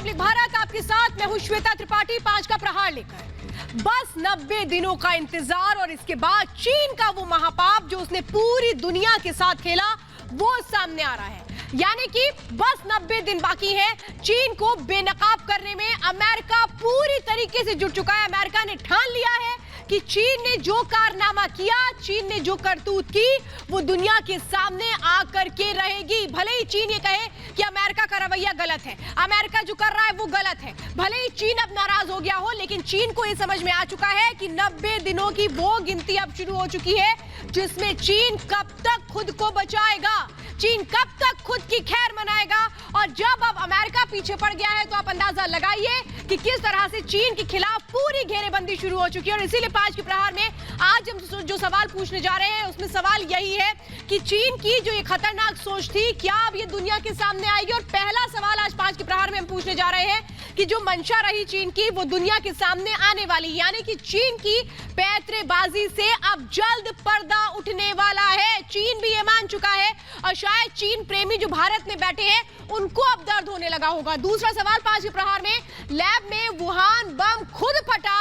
Republic Bharat आपके साथ मैं हूं श्वेता त्रिपाठी 5 का प्रहार लेकर। बस 90 दिनों का इंतजार और इसके बाद चीन का वो महापाप जो उसने पूरी दुनिया के साथ खेला वो सामने आ रहा है। यानी कि बस 90 दिन बाकी है चीन को बेनकाब करने में। अमेरिका पूरी तरीके से जुट चुका है। अमेरिका ने ठान लिया है कि चीन ने जो कारनामा किया, चीन ने जो करतूत की, वो दुनिया के सामने आकर के रहेगी। भले ही चीन ये कहे कि अमेरिका का रवैया गलत है, अमेरिका जो कर रहा है वो गलत है, भले ही चीन अब नाराज हो गया हो, लेकिन चीन को ये समझ में आ चुका है कि 90 दिनों की वो गिनती अब शुरू हो चुकी है जिसमें चीन कब तक खुद को बचाएगा, चीन कब तक खुद की खैर मनाएगा। और जब अब अमेरिका पीछे पड़ गया है तो आप अंदाजा लगाइए कि किस तरह से चीन के खिलाफ पूरी घेरेबंदी शुरू हो चुकी है। और इसीलिए 5 के प्रहार में आज हम जो सवाल पूछने जा रहे हैं उसमें सवाल यही है कि चीन की जो ये खतरनाक सोच थी क्या अब ये दुनिया के सामने आएगी। और पहला सवाल आज 5 के प्रहार में हम पूछने जा रहे हैं कि जो मंशा रही चीन की वो दुनिया के सामने आने वाली, यानी कि चीन की पैंतरेबाजी से अब जल्द पर्दा उठने वाला है। चीन भी ये मान चुका है और शायद चीन प्रेमी जो भारत में बैठे हैं उनको अब दर्द होने लगा होगा। दूसरा सवाल 5 के प्रहार में, लैब में वुहान बम खुद फटा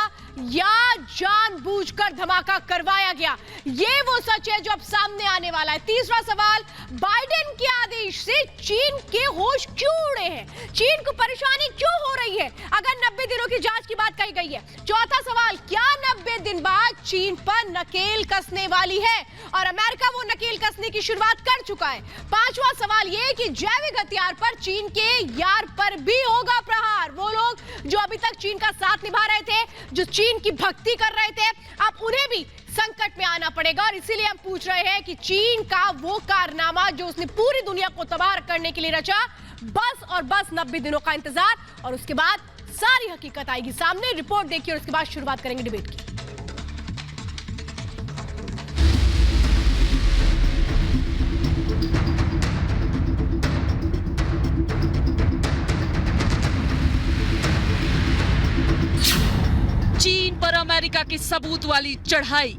या जानबूझकर धमाका करवाया गया, ये वो सच है जो अब सामने आने वाला है। तीसरा सवाल, बाइडेन के आदेश से चीन के होश क्यों उड़े हैं, चीन को परेशानी क्यों हो रही है अगर 90 दिनों की जांच की बात कही गई है। चौथा सवाल, क्या 90 दिन बाद चीन पर नकेल कसने वाली है और अमेरिका वो नकेल कसने की शुरुआत कर चुका है। पांचवा सवाल ये कि जैविक हथियार पर चीन के यार पर भी होगा प्रहार। वो लोग जो अभी तक चीन का साथ निभा रहे थे, जो चीन की भक्ति कर रहे थे, अब उन्हें भी संकट में आना पड़ेगा। और इसीलिए हम पूछ रहे हैं कि चीन का वो कारनामा जो उसने पूरी दुनिया को तबाह करने के लिए रचा, बस और बस 90 दिनों का इंतजार और उसके बाद सारी हकीकत आएगी सामने। रिपोर्ट देखिए और उसके बाद शुरुआत करेंगे डिबेट की। चीन पर अमेरिका की सबूत वाली चढ़ाई,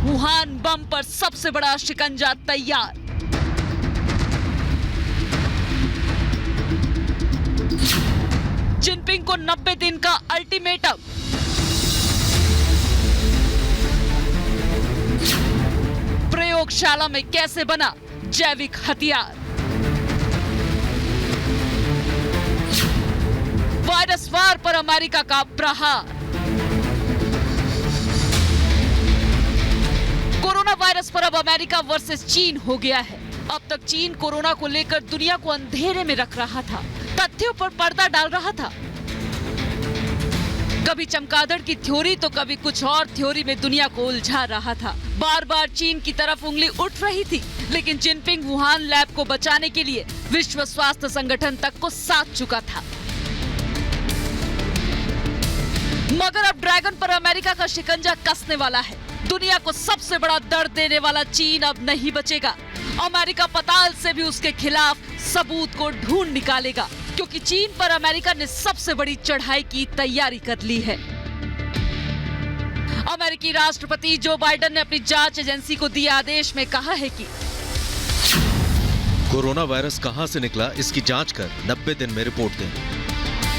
वुहान बम पर सबसे बड़ा शिकंजा तैयार, जिनपिंग को 90 दिन का अल्टीमेटम, प्रयोगशाला में कैसे बना जैविक हथियार, वायरस वार पर अमेरिका का प्रहार, कोरोना वायरस पर अब अमेरिका वर्सेस चीन हो गया है। अब तक चीन कोरोना को लेकर दुनिया को अंधेरे में रख रहा था, तथ्यों पर पर्दा डाल रहा था। कभी चमगादड़ की थ्योरी तो कभी कुछ और थ्योरी में दुनिया को उलझा रहा था। बार बार चीन की तरफ उंगली उठ रही थी, लेकिन जिनपिंग वुहान लैब को बचाने के लिए विश्व स्वास्थ्य संगठन तक को साथ चुका था। मगर अब ड्रैगन पर अमेरिका का शिकंजा कसने वाला है। दुनिया को सबसे बड़ा दर्द देने वाला चीन अब नहीं बचेगा। अमेरिका पताल से भी उसके खिलाफ सबूत को ढूंढ निकालेगा, क्योंकि चीन पर अमेरिका ने सबसे बड़ी चढ़ाई की तैयारी कर ली है। अमेरिकी राष्ट्रपति जो बाइडेन ने अपनी जांच एजेंसी को दिए आदेश में कहा है कि कोरोना वायरस कहां से निकला इसकी जांच कर 90 दिन में रिपोर्ट दें।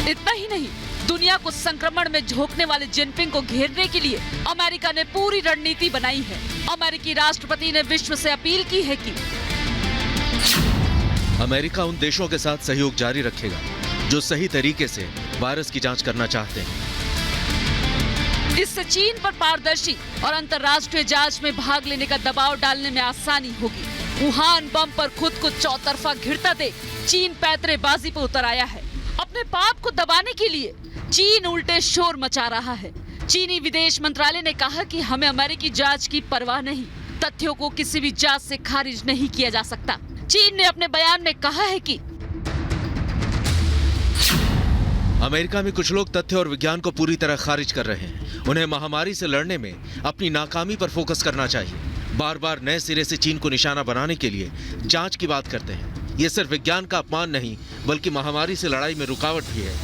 इतना ही नहीं, दुनिया को संक्रमण में झोंकने वाले जिनपिंग को घेरने के लिए अमेरिका ने पूरी रणनीति बनाई है। अमेरिकी राष्ट्रपति ने विश्व से अपील की है कि अमेरिका उन देशों के साथ सहयोग जारी रखेगा जो सही तरीके से वायरस की जांच करना चाहते हैं। इससे चीन पर पारदर्शी और अंतर्राष्ट्रीय जांच में भाग लेने का दबाव डालने में आसानी होगी। वुहान बम पर खुद को चौतरफा घिरता देख चीन पैंतरेबाजी पर उतर आया है। अपने पाप को दबाने के लिए चीन उल्टे शोर मचा रहा है। चीनी विदेश मंत्रालय ने कहा कि हमें अमेरिकी जांच की परवाह नहीं, तथ्यों को किसी भी जांच से खारिज नहीं किया जा सकता। चीन ने अपने बयान में कहा है कि अमेरिका में कुछ लोग तथ्य और विज्ञान को पूरी तरह खारिज कर रहे हैं। उन्हें महामारी से लड़ने में अपनी नाकामी पर फोकस करना चाहिए। बार बार नए सिरे से चीन को निशाना बनाने के लिए जांच की बात करते हैं। ये सिर्फ विज्ञान का अपमान नहीं बल्कि महामारी से लड़ाई में रुकावट भी है।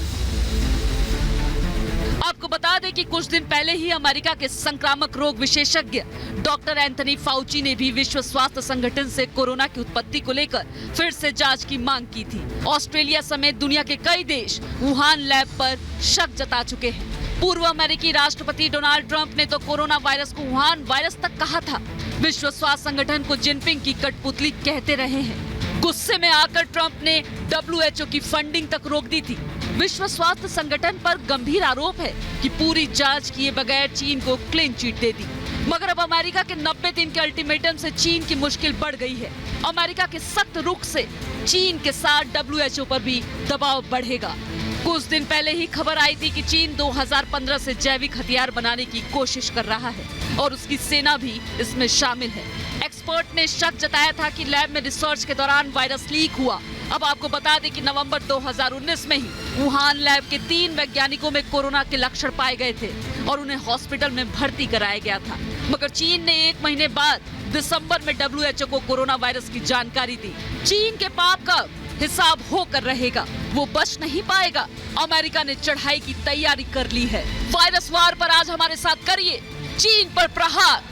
अब आपको बता दें कि कुछ दिन पहले ही अमेरिका के संक्रामक रोग विशेषज्ञ डॉक्टर एंथनी फाउची ने भी विश्व स्वास्थ्य संगठन से कोरोना की उत्पत्ति को लेकर फिर से जांच की मांग की थी। ऑस्ट्रेलिया समेत दुनिया के कई देश वुहान लैब पर शक जता चुके हैं। पूर्व अमेरिकी राष्ट्रपति डोनाल्ड ट्रंप ने तो कोरोना वायरस को वुहान वायरस तक कहा था। विश्व स्वास्थ्य संगठन को जिनपिंग की कठपुतली कहते रहे हैं। गुस्से में आकर ट्रंप ने WHO की फंडिंग तक रोक दी थी। विश्व स्वास्थ्य संगठन पर गंभीर आरोप है कि पूरी जांच किए बगैर चीन को क्लीन चिट दे दी। मगर अब अमेरिका के 90 दिन के अल्टीमेटम से चीन की मुश्किल बढ़ गई है। अमेरिका के सख्त रुख से चीन के साथ WHO पर भी दबाव बढ़ेगा। कुछ दिन पहले ही खबर आई थी कि चीन 2015 से जैविक हथियार बनाने की कोशिश कर रहा है और उसकी सेना भी इसमें शामिल है। एक्सपर्ट ने शक जताया था कि लैब में रिसर्च के दौरान वायरस लीक हुआ। अब आपको बता दें कि नवंबर 2019 में ही वुहान लैब के 3 वैज्ञानिकों में कोरोना के लक्षण पाए गए थे और उन्हें हॉस्पिटल में भर्ती कराया गया था। मगर चीन ने 1 महीने बाद दिसंबर में WHO को कोरोना वायरस की जानकारी दी। चीन के पाप का हिसाब होकर रहेगा, वो बच नहीं पाएगा। अमेरिका ने चढ़ाई की तैयारी कर ली है। वायरस वार पर आज हमारे साथ करिए चीन पर प्रहार।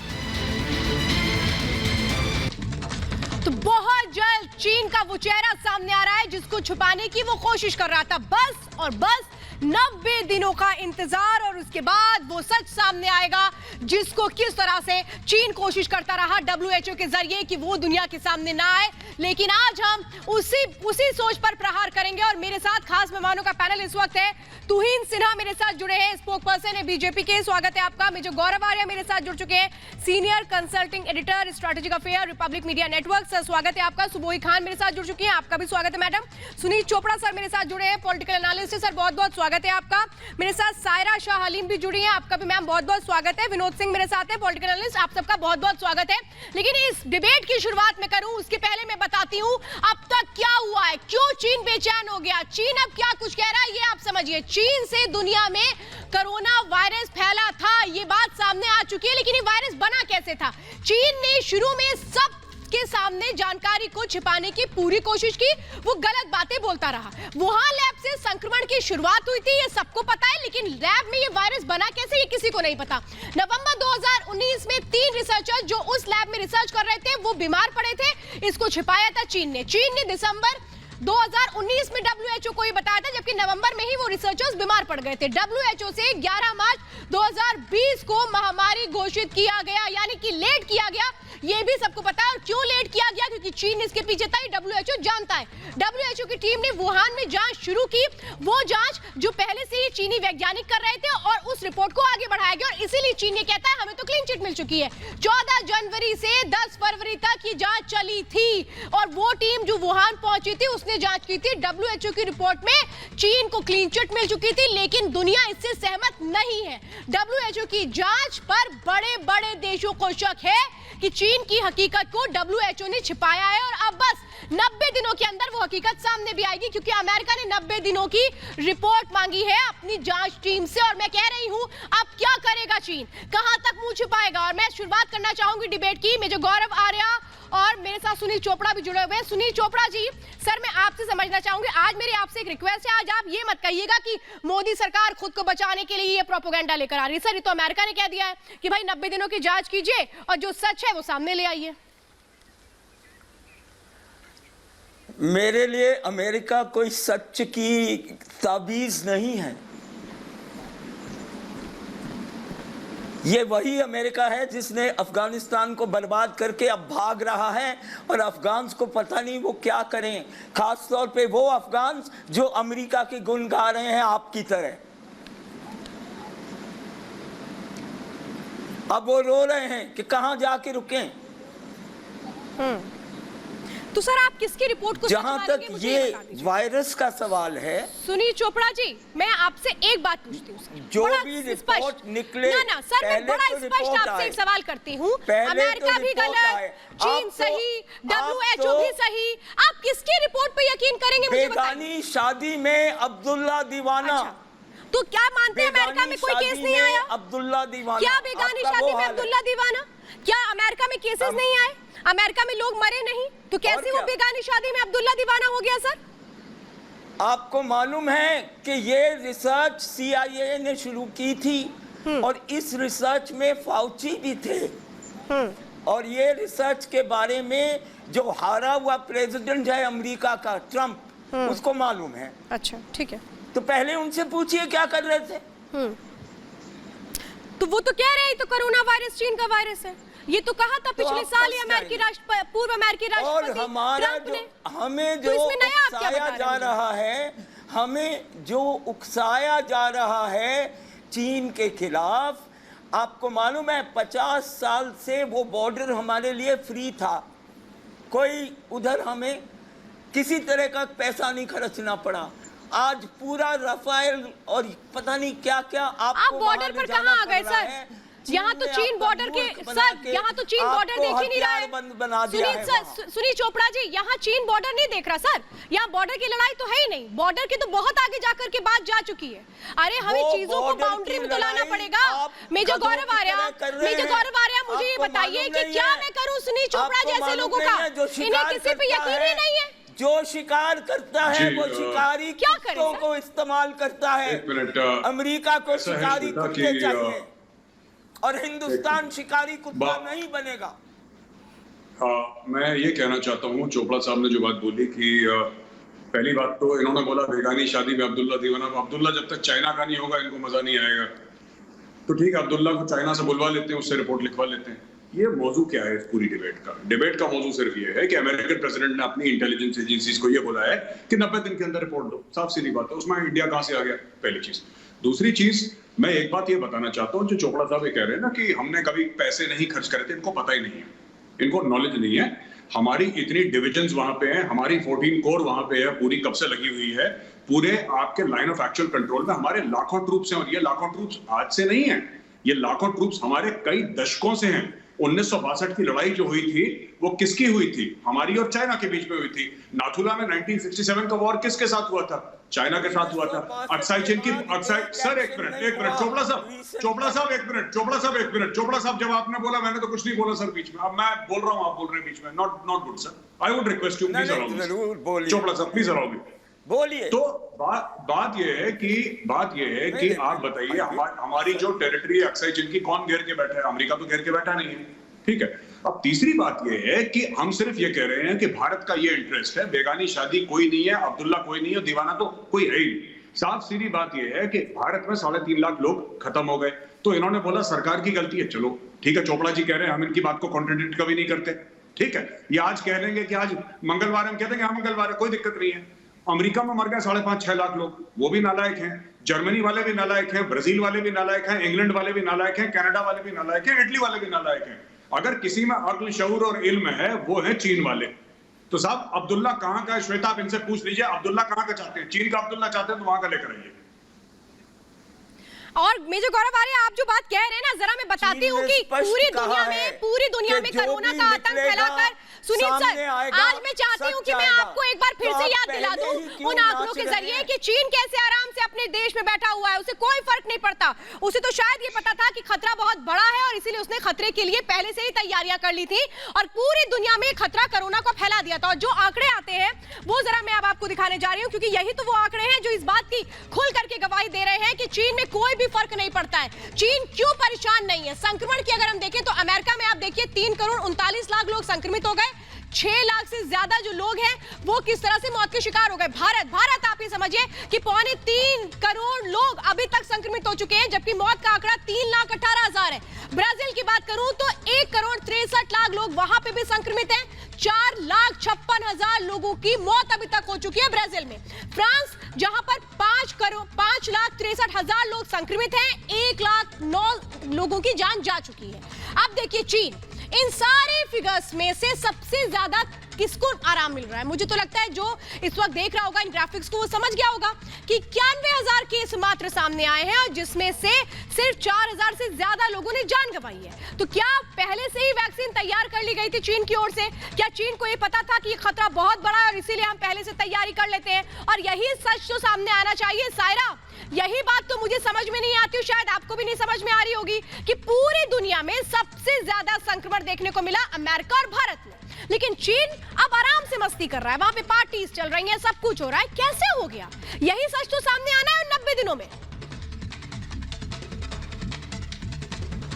तो बहुत जल्द चीन का वो चेहरा सामने आ रहा है जिसको छुपाने की वो कोशिश कर रहा था। बस और बस 90 दिनों का इंतजार और उसके बाद वो सच सामने आएगा जिसको किस तरह से चीन कोशिश करता रहा WHO के जरिए कि वो दुनिया के सामने ना आए। लेकिन आज हम उसी सोच पर प्रहार करेंगे और मेरे साथ खास मेहमानों का पैनल इस वक्त है। तुहिन सिन्हा मेरे साथ जुड़े हैं, स्पोक पर्सन है बीजेपी के। स्वागत है आपका। मेजर गौरव आर्या मेरे साथ जुड़ चुके हैं, senior consulting editor strategic affair Republic media network. Sir स्वागत है आपका। सुबोई खान मेरे साथ जुड़ चुकी हैं, आपका भी स्वागत है मैडम। सुनील चोपड़ा सर मेरे साथ जुड़े हैं, पॉलिटिकल एनालिस्ट सर, बहुत बहुत स्वागत है आपका। मेरे साथ सायरा शाह हलीम भी जुड़ी हैं, आपका भी मैम बहुत बहुत स्वागत है। विनोद सिंह मेरे साथ है, पॉलिटिकल एनालिस्ट, आप सबका बहुत बहुत स्वागत है। लेकिन इस डिबेट की शुरुआत में करूं उसके पहले मैं बताती हूं अब तक क्या हुआ है, क्यों चीन बेचैन हो गया, चीन अब क्या कुछ कह रहा है ये आप समझिए। चीन से दुनिया में कोरोना वायरस फैला था, ये बात सामने आ चुकी है, लेकिन ये वायरस बना कैसे था? चीन ने शुरू में सब के सामने जानकारी को छिपाने की पूरी कोशिश की, वो गलत बातें बोलता रहा। वुहान लैब से संक्रमण की शुरुआत हुई थी, ये सबको पता है, लेकिन लैब में ये वायरस बना कैसे ये किसी को नहीं पता। नवंबर 2019 में 3 रिसर्चर जो उस लैब में रिसर्च कर रहे थे वो बीमार पड़े थे, इसको छिपाया था चीन ने। दिसंबर 2019 में WHO को ये बताया था, जबकि नवंबर में ही वो रिसर्चर्स बीमार पड़ गए थे। WHO से 11 मार्च 2020 को महामारी घोषित किया गया, यानी कि लेट किया गया। ये भी सबको पता है। और क्यों लेट किया गया? क्योंकि चीन इसके पीछे था, WHO जानता है। WHO की टीम ने वुहान में जांच शुरू की, वो जांच जो पहले से ही चीनी वैज्ञानिक कर रहे थे, और उस रिपोर्ट को आगे बढ़ाया गया और इसीलिए चीन ये कहता है हमें तो क्लीन चिट मिल चुकी है। 14 जनवरी से 10 फरवरी तक ये जांच चली थी और वो टीम जो वुहान पहुंची थी उसने जांच की थी। WHO की रिपोर्ट में चीन को क्लीन चिट मिल चुकी थी, लेकिन दुनिया इससे सहमत नहीं है। WHO की जांच पर बड़े बड़े देशों को शक है कि चीन की हकीकत को WHO ने छिपाया है और अब बस 90 दिनों के अंदर वो हकीकत सामने भी आएगी, क्योंकि अमेरिका ने 90 दिनों की रिपोर्ट मांगी है अपनी जांच टीम से। और मैं कह रही हूं अब क्या करेगा चीन, कहां तक मुंह छिपाएगा? और मैं शुरुआत करना चाहूंगी डिबेट की। मेजर गौरव आर्या और मेरे साथ सुनील चोपड़ा भी जुड़े हुए हैं। सुनील चोपड़ा जी, सर मैं आपसे समझना चाहूंगी, आज मेरी आपसे एक रिक्वेस्ट है, आज आप ये मत कहिएगा कि मोदी सरकार खुद को बचाने के लिए ये प्रोपेगेंडा लेकर आ रही है। सर ये तो अमेरिका ने कह दिया है कि भाई 90 दिनों की जांच कीजिए और जो सच है वो सामने ले आइए। मेरे लिए अमेरिका कोई सच की ताबीज नहीं है। ये वही अमेरिका है जिसने अफगानिस्तान को बर्बाद करके अब भाग रहा है और अफगान्स को पता नहीं वो क्या करें, खास तौर पे वो अफगान्स जो अमेरिका के गुण गा रहे हैं आपकी तरह। अब वो रो रहे हैं कि कहां जाके रुकें। तो सर आप किसकी रिपोर्ट को जहां तक ये वायरस का सवाल है, सुनील चोपड़ा जी मैं आपसे एक बात पूछती हूँ, जो भी रिपोर्ट निकले ना सर मैं बड़ा स्पष्ट आपसे एक सवाल करती हूँ, अमेरिका भी गलत, चीन सही, WHO भी सही, आप किसकी रिपोर्ट पे यकीन करेंगे मुझे बताइए। बेगानी शादी में अब्दुल्ला दीवाना। तो क्या मानते हैं अमेरिका में कोई केस नहीं आया? अब्दुल्ला दीवाना, क्या बेगानी शादी में अब्दुल्ला दीवाना? क्या अमेरिका में केसेस नहीं आए? अमेरिका में लोग मरे नहीं? तो कैसे वो बेगानी शादी में अब्दुल्ला दीवाना हो गया सर? आपको मालूम है कि ये रिसर्च CIA ने शुरू की थी और इस रिसर्च में फाउची भी थे और ये रिसर्च के बारे में जो हारा हुआ प्रेसिडेंट है अमेरिका का ट्रम्प उसको मालूम है। अच्छा ठीक है, तो पहले उनसे पूछिए क्या कर रहे थे। तो वो तो कह रहे हैं तो कोरोना वायरस चीन का वायरस है, ये तो कहा था पिछले साल ही अमेरिकी पूर्व अमेरिकी राष्ट्रपति और हमारा ट्रम्प ने। हमें तो जो इसमें नया आप क्या उकसाया बता जा रहे हैं? रहा है, हमें जो उकसाया जा रहा है चीन के खिलाफ, आपको मालूम है 50 साल से वो बॉर्डर हमारे लिए फ्री था, कोई उधर हमें किसी तरह का पैसा नहीं खर्चना पड़ा। आज पूरा रफाल और पता नहीं क्या क्या आप बॉर्डर पर कहाँ आ गए सर? यहाँ तो चीन बॉर्डर के सर, यहाँ तो चीन बॉर्डर देख ही नहीं रहा है। सुनील चोपड़ा जी, यहाँ चीन बॉर्डर नहीं देख रहा सर, यहाँ बॉर्डर की लड़ाई तो है ही नहीं, बॉर्डर की तो बहुत आगे जाकर के बात जा चुकी है। अरे हमें चीजों को बाउंड्री में तो लाना पड़ेगा। मेजर गौरव आर्या, मुझे ये बताइए कि क्या मैं करूँ सुनील चोपड़ा जैसे लोगों का, इन्हें किसी पे यकीन ही नहीं है। जो शिकार करता है वो शिकारी कुत्तों को इस्तेमाल करता है। अमेरिका को शिकारी कुत्ते चाहिए और हिंदुस्तान शिकारी कुत्ता नहीं बनेगा। मैं ये कहना चाहता हूँ, चोपड़ा साहब ने जो बात बोली कि पहली बात तो इन्होंने बोला बेगानी शादी में अब्दुल्ला दीवाना। अब्दुल्ला जब तक चाइना का नहीं होगा इनको मजा नहीं आएगा। तो ठीक है, अब्दुल्ला को चाइना से बुलवा लेते हैं, उससे रिपोर्ट लिखवा लेते हैं। ये मौजू क्या है इस पूरी डिबेट का? डिबेट का मौजू सिर्फ ये है कि अमेरिकन प्रेसिडेंट ने अपनी इंटेलिजेंस एजेंसीज को ये बोला है कि 90 दिन के अंदर रिपोर्ट दो। साफ सीधी बात है, उसमें इंडिया कहां से आ गया? पहली चीज। दूसरी चीज, मैं एक बात ये बताना चाहता हूँ, जो चोपड़ा साहब ये कह रहे हैं ना कि हमने कभी पैसे नहीं खर्च करे थे, इनको पता ही नहीं है, इनको नॉलेज नहीं है। हमारी इतनी डिविजन्स वहां पे हैं, हमारी 14 कोर वहां पे है, पूरी कब से लगी हुई है, पूरे आपके लाइन ऑफ एक्चुअल कंट्रोल में हमारे लाखों ट्रूप्स हैं। और ये लाखों ट्रूप्स आज से नहीं है, ये लाखों ट्रूप्स हमारे कई दशकों से हैं। 1962 की लड़ाई जो हुई थी वो किसकी हुई थी? हमारी और चाइना के बीच में हुई थी। नाथुला में 1967 का वॉर किसके साथ हुआ था? चाइना के साथ हुआ था। अक्साई चीन की सर एक मिनट चोपड़ा साहब एक मिनट जब आपने बोला मैंने तो कुछ नहीं बोला सर बीच में। अब मैं बोल रहा हूँ, आप बोल रहे हैं बीच में। Not good sir, I would request you please allow. Chopra साहब प्लीज अलाउ मी, बोलिए। तो बात ये है कि आप बताइए, हमारी जो टेरिटरी है अक्साई चीन की, कौन घेर के बैठा है? अमेरिका तो घेर के बैठा नहीं है, ठीक है। अब तीसरी बात ये है कि हम सिर्फ ये कह रहे हैं कि भारत का ये इंटरेस्ट है, बेगानी शादी कोई नहीं है, अब्दुल्ला कोई नहीं है, दीवाना तो कोई है ही। साफ सीधी बात ये है कि भारत में 3.5 लाख लोग खत्म हो गए, तो इन्होंने बोला सरकार की गलती है। चलो ठीक है, चोपड़ा जी कह रहे हैं, हम इनकी बात को कॉन्ट्रडिक्ट कभी नहीं करते, ठीक है। ये आज कह लेंगे कि आज मंगलवार, हम कह देंगे हाँ मंगलवार है, कोई दिक्कत नहीं है। अमेरिका में मर गए 5.5-6 लाख लोग, वो भी नालायक हैं। जर्मनी वाले भी नालायक हैं, ब्राजील वाले भी नालायक हैं, इंग्लैंड वाले भी नालायक हैं, कनाडा वाले भी नालायक हैं, इटली वाले भी नालायक हैं। अगर किसी में अक्ल, शऊर और इल्म है वो है चीन वाले। तो साहब अब्दुल्ला कहाँ का है? श्वेता आप इनसे पूछ लीजिए, अब्दुल्ला कहाँ का चाहते हैं? चीन का अब्दुल्ला चाहते हैं तो वहां का लेकर आइए। और मेजर गौरव आर्या, आप जो बात कह रहे हैं ना, जरा मैं बताती हूँ कि पूरी दुनिया में कोरोना का आतंक फैलाकर, सुनील सर, आज मैं चाहती हूँ कि मैं आपको एक बार फिर से याद दिला दूं उन आंकड़ों के जरिए कि चीन कैसे आराम से अपने देश में बैठा हुआ है, उसे कोई फर्क नहीं पड़ता। उसे तो शायद ये पता था कि खतरा बहुत बड़ा है और इसीलिए उसने खतरे के लिए पहले से ही तैयारियां कर ली थी और पूरी दुनिया में खतरा कोरोना को फैला दिया था। और जो आंकड़े आते हैं वो जरा मैं अब आपको दिखाने जा रही हूँ, क्योंकि यही तो वो आंकड़े हैं जो इस बात की खुल करके गवाही दे रहे हैं कि चीन में कोई भी फर्क नहीं पड़ता है। चीन क्यों परेशान नहीं है? संक्रमण की अगर हम देखें तो अमेरिका में आप देखिए 3.39 करोड़ लोग संक्रमित हो गए, 6 लाख से ज्यादा जो लोग हैं वो किस तरह से मौत के शिकार हो गए। भारत आप ये समझिए कि 3.25 करोड़ लोग अभी तक संक्रमित हो चुके हैं, जबकि मौत का आंकड़ा 3,18,000 है। ब्राजील की बात करूं तो 1,63,00,000 लोग वहां पे भी संक्रमित हैं। 4,56,000 लोगों की मौत अभी तक हो चुकी है ब्राजील में। फ्रांस जहां पर 5,63,000 लोग संक्रमित हैं, 1,09,000 लोगों की जान जा चुकी है। अब देखिए चीन, इन सारे फिगर्स में से सबसे ज्यादा किसको आराम मिल रहा है? मुझे तो लगता है जो इस वक्त देख रहा होगा इन ग्राफिक्स को वो समझ गया होगा कि 91,000 केस मात्र सामने आए हैं और जिसमें से सिर्फ 4,000 से ज्यादा लोगों ने जान गंवाई है। तो क्या पहले से ही वैक्सीन तैयार कर ली गई थी चीन की ओर से? क्या चीन को ये पता था कि ये खतरा बहुत बड़ा है और इसीलिए हम पहले से तैयारी कर लेते हैं? और यही सच तो सामने आना चाहिए। सायरा, यही बात तो मुझे समझ में नहीं आती, शायद आपको भी नहीं समझ में आ रही होगी कि पूरी दुनिया में सबसे ज्यादा संक्रमण देखने को मिला अमेरिका और भारत में। लेकिन चीन अब आराम से मस्ती कर रहा है, वहां पे पार्टीज चल रही हैं, सब कुछ हो रहा है। कैसे हो गया? यही सच तो सामने आना है 90 दिनों में।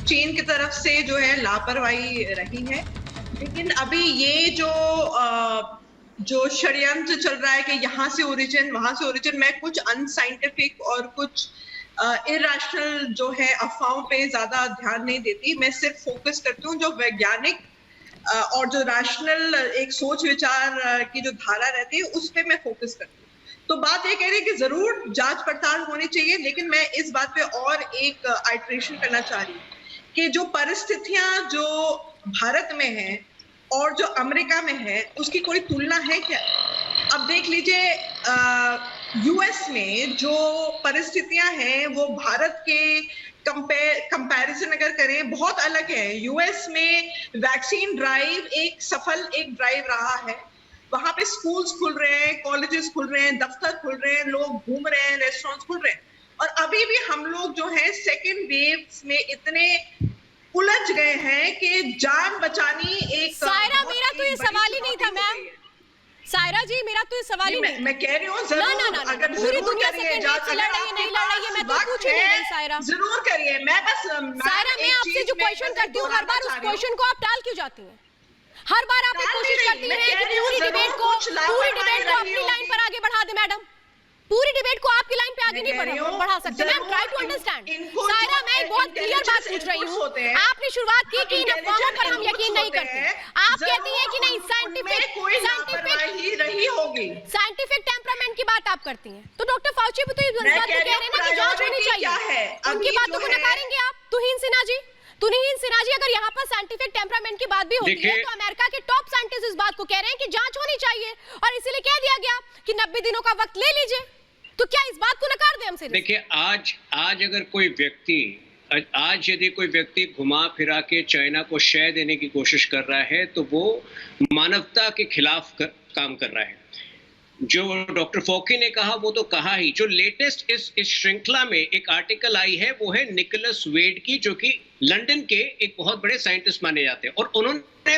चीन की तरफ से जो है लापरवाही रही है, लेकिन अभी ये जो षड्यंत्र चल रहा है कि यहाँ से ओरिजिन वहां से ओरिजिन, मैं कुछ अनसाइंटिफिक और कुछ इरेशनल जो है अफवाहों पे ज्यादा ध्यान नहीं देती। मैं सिर्फ फोकस करती हूँ जो वैज्ञानिक और जो रैशनल एक सोच विचार की जो धारा रहती है उस पे मैं फोकस करती हूँ। तो बात ये कह रही है कि जरूर जांच पड़ताल होनी चाहिए, लेकिन मैं इस बात पे और एक आइट्रेशन करना चाह रही हूँ कि जो परिस्थितियां जो भारत में है और जो अमेरिका में है उसकी कोई तुलना है क्या? अब देख लीजिए यूएस में जो परिस्थितियां हैं वो भारत के कंपैरिजन अगर करें बहुत अलग है। यूएस में वैक्सीन ड्राइव एक सफल ड्राइव रहा है। वहां पे स्कूल्स खुल रहे हैं, कॉलेजेस खुल रहे हैं, दफ्तर खुल रहे हैं, लोग घूम रहे हैं, रेस्टोरेंट्स खुल रहे हैं। और अभी भी हम लोग जो है सेकेंड वेव में इतने उलझ गए हैं कि जान बचानी एक सायरा, मेरा तो ये सवाल ही नहीं था मैम। सायरा जी, मेरा तो ये सवाल ही नहीं। मैं कह रही हूँ जरूर, अगर पूरी दुनिया सेकंड वेव से लड़ रही है, नहीं लड़ रही है, मैं तो पूछ ही नहीं रही सायरा। जरूर करिए। मैं बस सायरा, मैं आपसे जो क्वेश्चन करती हूँ हर बार उस क्वेश्चन को आप टाल क्यों जाती हैं? हर बार आप एक कोशिश करती हैं कि पूरी डिबेट को अपनी लाइन पर आगे बढ़ा दे। मैडम, पूरी डिबेट को आपकी लाइन पे आगे नहीं बढ़ा सकते। Ma'am, try to understand. Saira, मैं एक बहुत क्लियर बात पूछ रही हूँ। आपने शुरुआत की कि इन अफवाहों पर हम यकीन नहीं करते। आप कहती हैं कि नहीं, साइंटिफिक टेम्परामेंट की बात आप करती हैं। तो डॉक्टर फाउची भी तो ये बात कह रहे हैं ना कि जांच होनी चाहिए। उनकी बातों को नकारेंगे आप? तुहीन सिन्हा जी, अगर यहाँ पर साइंटिफिक टेम्परामेंट की बात भी होती है तो अमेरिका के टॉप साइंटिस्ट इस बात को कह रहे हैं कि जांच होनी चाहिए और इसीलिए कह दिया गया कि 90 दिनों का वक्त ले लीजिए। तो क्या इस बात को नकार दें हमसे? देखिए, आज अगर यदि कोई व्यक्ति घुमा फिरा के चाइना को शय देने की कोशिश कर रहा है तो वो मानवता के खिलाफ काम कर रहा है। जो डॉक्टर फॉकी ने कहा वो तो कहा ही। जो लेटेस्ट इस श्रृंखला में एक आर्टिकल आई है वो है निकोलस वेड की, जो कि लंदन के एक बहुत बड़े साइंटिस्ट माने जाते हैं, और उन्होंने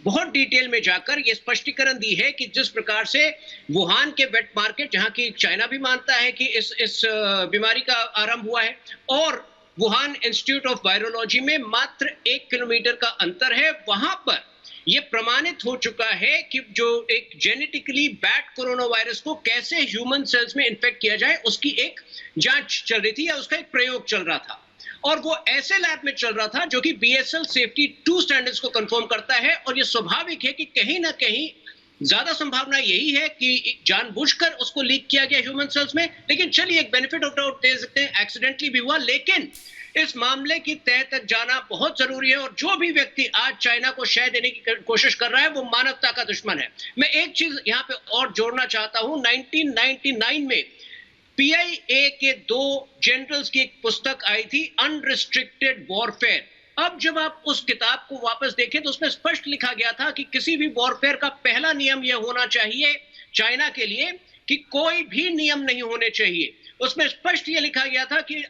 बहुत डिटेल में जाकर ये स्पष्टीकरण दी है कि जिस प्रकार से वुहान के वेट मार्केट, जहां की चाइना भी मानता है कि इस बीमारी का आरंभ हुआ है, और वुहान इंस्टीट्यूट ऑफ वायरोलॉजी में मात्र 1 किलोमीटर का अंतर है। वहां पर यह प्रमाणित हो चुका है कि जो एक जेनेटिकली बैड कोरोना वायरस को कैसे ह्यूमन सेल्स में इन्फेक्ट किया जाए उसकी एक जांच चल रही थी, या उसका एक प्रयोग चल रहा था, और वो ऐसे लैब में चल रहा था जो कि BSL सेफ्टी 2 स्टैंडर्ड्स को कंफर्म करता है। और ये स्वाभाविक है कि कहीं ना कहीं ज्यादा संभावना यही है कि जानबूझकर उसको लीक किया गया ह्यूमन सेल्स में। लेकिन चलिए, एक बेनिफिट ऑफ डाउट दे सकते हैं, एक्सीडेंटली भी हुआ, लेकिन इस मामले की तह तक जाना बहुत जरूरी है। और जो भी व्यक्ति आज चाइना को शय देने की कोशिश कर रहा है वो मानवता का दुश्मन है। मैं एक चीज यहाँ पे और जोड़ना चाहता हूं। 1999 में PIA के 2 जनरल्स की एक पुस्तक आई थी, अनरिस्ट्रिक्टेड वॉरफेयर। अब जब आप उस किताब को वापस देखें तो उसमें स्पष्ट लिखा गया था कि किसी भी वॉरफेयर का पहला नियम यह होना चाहिए चाइना के लिए कि कोई भी नियम नहीं होने चाहिए। उसमें स्पष्ट यह लिखा गया था कि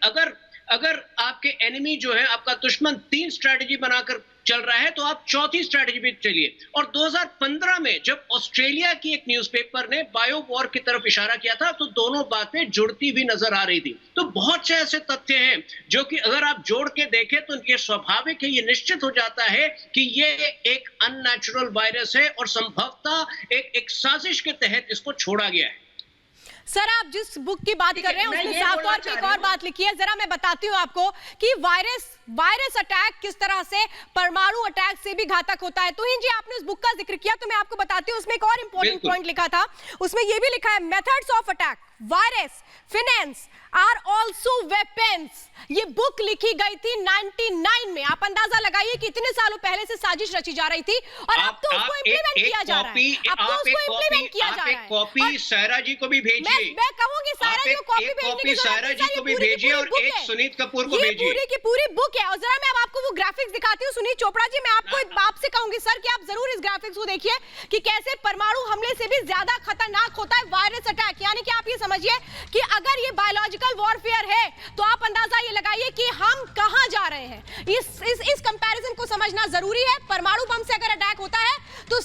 अगर आपके एनिमी जो है, आपका दुश्मन 3 स्ट्रैटेजी बनाकर चल रहा है तो आप 4थी स्ट्रैटेजी भी चलिए। और 2015 में जब ऑस्ट्रेलिया की एक न्यूज़पेपर ने बायो वॉर की तरफ इशारा किया था तो दोनों बातें जुड़ती हुई नजर आ रही थी। तो बहुत से ऐसे तथ्य हैं जो कि अगर आप जोड़ के देखें तो ये स्वाभाविक है, ये निश्चित हो जाता है कि ये एक अननेचुरल वायरस है और संभवतः एक साजिश के तहत इसको छोड़ा गया है। सर, आप जिस बुक की बात कर रहे हैं उसमें साफ तौर पे एक और बात लिखी है, जरा मैं बताती हूँ आपको कि वायरस अटैक किस तरह से परमाणु अटैक से भी घातक होता है। तो ही जी, आपने उस बुक का जिक्र किया तो मैं आपको बताती हूँ, उसमें एक और इंपॉर्टेंट पॉइंट लिखा था। उसमें यह भी लिखा है, methods of attack, virus, finance are also weapons. ये बुक लिखी गई थी 99 में। आप अंदाजा लगाइए कि इतने सालों पहले से साजिश रची जा रही थी और अब तो उसको इंप्लीमेंट किया जा रहा है। अब तो उसको इंप्लीमेंट किया जा रहा है। कॉपी सायरा जी को भी भेजिए। मैं कहूंगी सायरा जी को कॉपी भेजने की सायरा जी को भी भेजिए और एक सुनीत कपूर को भेजिए। पूरी की पूरी बुक है। और जरा मैं अब आपको वो ग्राफिक्स दिखाती हूँ। सुनीत चोपड़ा जी, मैं आपसे कहूंगी सर कि आप जरूर इस ग्राफिक्स को देखिए कि कैसे परमाणु हमले से भी ज्यादा खतरनाक होता है वायरस अटैक। यानी कि आप ये समझिए कि अगर ये बायोलॉजिकल वॉरफेयर है तो आप अंदाजा ये लगाइए कि हम कहां जा रहे हैं। इस कंपैरिजन को समझना जरूरी है। परमाणु बम से अगर अटैक होता है तो